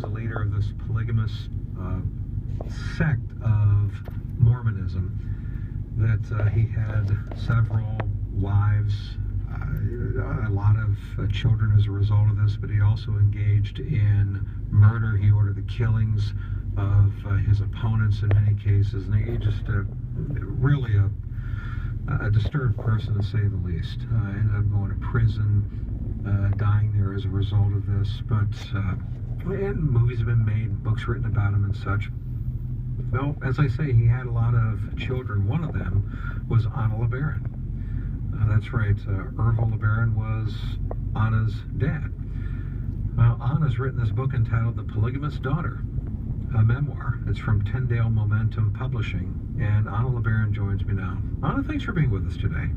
was a leader of this polygamist sect of Mormonism, that he had several wives, a lot of children as a result of this, but he also engaged in murder. He ordered the killings of his opponents in many cases, and he just really a disturbed person, to say the least. Ended up going to prison, dying there as a result of this. But and movies have been made, books written about him and such. Well, as I say, he had a lot of children. One of them was Anna LeBaron. That's right, Ervil LeBaron was Anna's dad. Well, Anna's written this book entitled The Polygamist Daughter, a memoir. It's from Tyndale Momentum Publishing, and Anna LeBaron joins me now. Anna, thanks for being with us today.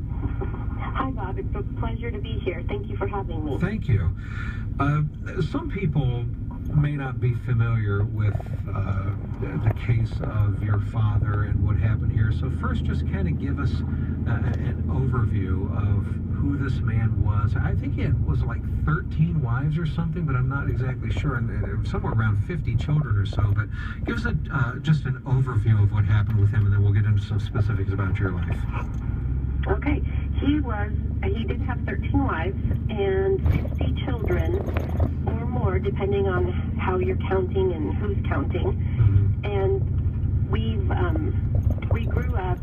Hi, Bob. It's a pleasure to be here. Thank you for having me. Thank you. Some people may not be familiar with the case of your father and what happened here. So first, just kind of give us an overview of who this man was. I think he was like 13 wives or something, but I'm not exactly sure. And somewhere around 50 children or so. But give us just an overview of what happened with him, and then we'll get into some specifics about your life. Okay. He did have 13 wives and 60 children or more, depending on how you're counting and who's counting. Mm-hmm. And we grew up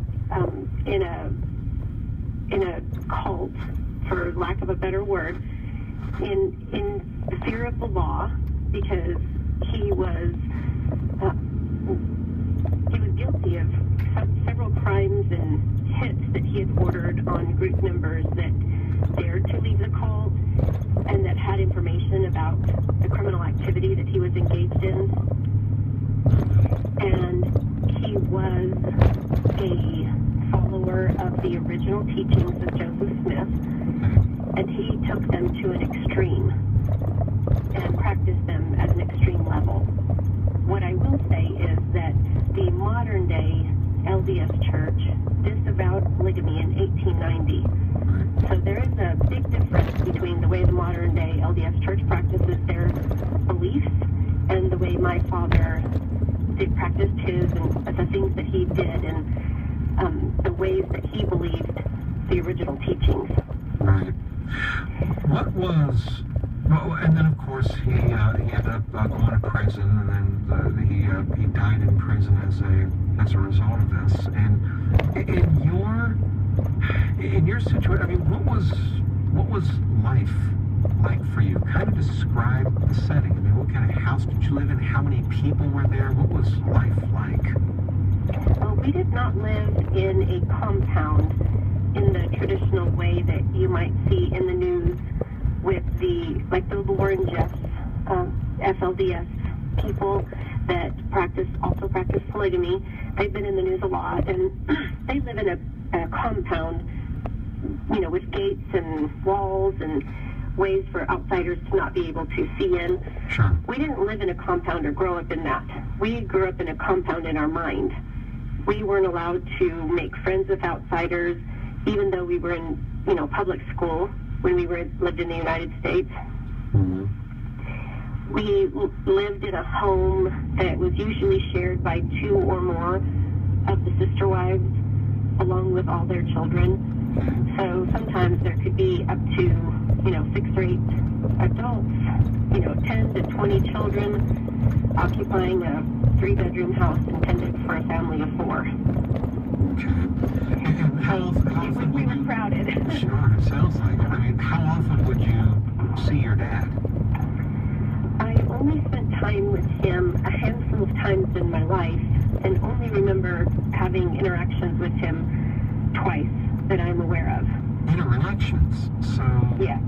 in a cult, for lack of a better word, in the fear of the law, because he was guilty of several crimes and hits that he had ordered on group members that dared to leave the cult and that had information about the criminal activity that he was engaged in. And he was a follower of the original teachings of Joseph Smith, and he took them to an extreme and practiced them at an extreme level. What I will say is that the modern day LDS Church disavowed polygamy in 1890. So there is a big difference between the way the modern day LDS Church practices their beliefs and the way my father practiced his, and the things that he did, and the ways that he believed the original teachings. Right. What was... Well, and then of course he ended up going to prison, and then he died in prison as a result of this. And in your situation, I mean, what was life like for you? Kind of describe the setting. I mean, what kind of house did you live in? How many people were there? What was life like? Well, we did not live in a compound in the traditional way that you might see in the news, with like the Warren Jeffs, FLDS people that also practice polygamy. They've been in the news a lot, and they live in a compound, with gates and walls and ways for outsiders to not be able to see in. Sure. We didn't live in a compound or grow up in that. We grew up in a compound in our mind. We weren't allowed to make friends with outsiders, even though we were in, public school when we lived in the United States. Mm-hmm. We lived in a home that was usually shared by 2 or more of the sister wives, along with all their children. So sometimes there could be up to, 6 or 8 adults, 10 to 20 children occupying a 3-bedroom house intended for a family of 4. Okay. And how often we were crowded. Sure, it sounds like it. I mean, how often would you see your dad? I only spent time with him a handful of times in my life, and only remember having interactions with him twice that I'm aware of. Interactions? So... Yeah.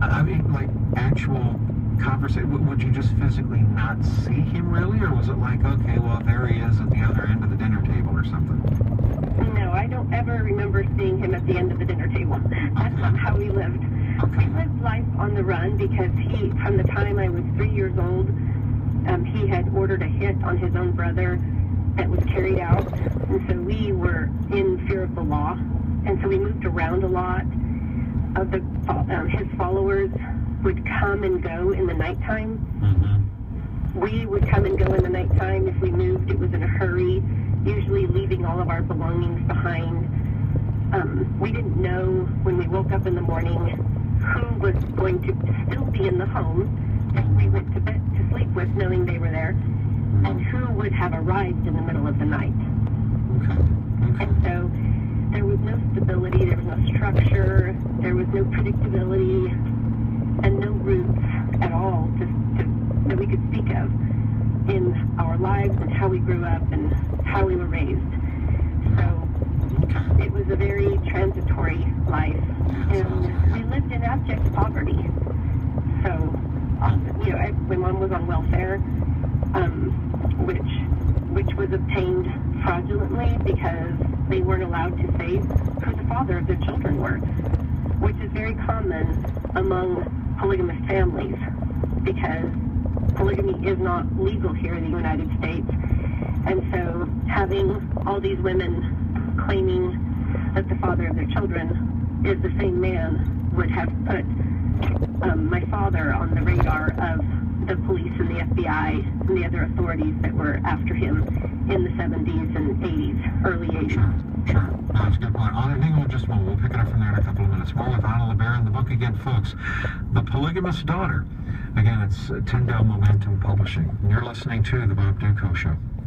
I mean, like, actual conversation? Would you just physically not see him, really? Or was it like, okay, well, there he is at the other end of the dinner table or something? No, I don't ever remember seeing him at the end of the dinner table. That's not how we lived. Okay. We lived life on the run because from the time I was 3 years old, he had ordered a hit on his own brother that was carried out. And so we were in fear of the law. And so we moved around a lot. His followers would come and go in the nighttime. Mm-hmm. We would come and go in the nighttime. If we moved, it was in a hurry, usually leaving all of our belongings behind. We didn't know when we woke up in the morning who was going to still be in the home that we went to bed to sleep with, knowing they were there, and who would have arrived in the middle of the night. And so there was no stability, there was no structure, there was no predictability, and no roots at all that we could speak of in our lives and how we grew up and how we were raised. So it was a very transitory life, and we lived in abject poverty. So, you know, my mom was on welfare, which was obtained fraudulently because they weren't allowed to say who the father of their children were, which is very common among polygamist families because polygamy is not legal here in the United States. And so having all these women claiming that the father of their children is the same man would have put my father on the radar of the police and the FBI and the other authorities that were after him in the 70s and 80s, early 80s. Sure. No, that's a good point. Hang on just a moment. We'll pick it up from there in a couple of minutes. More with Anna LeBaron in the book again, folks. The Polygamist Daughter. Again, it's Tyndale Momentum Publishing. And you're listening to The Bob Duco Show.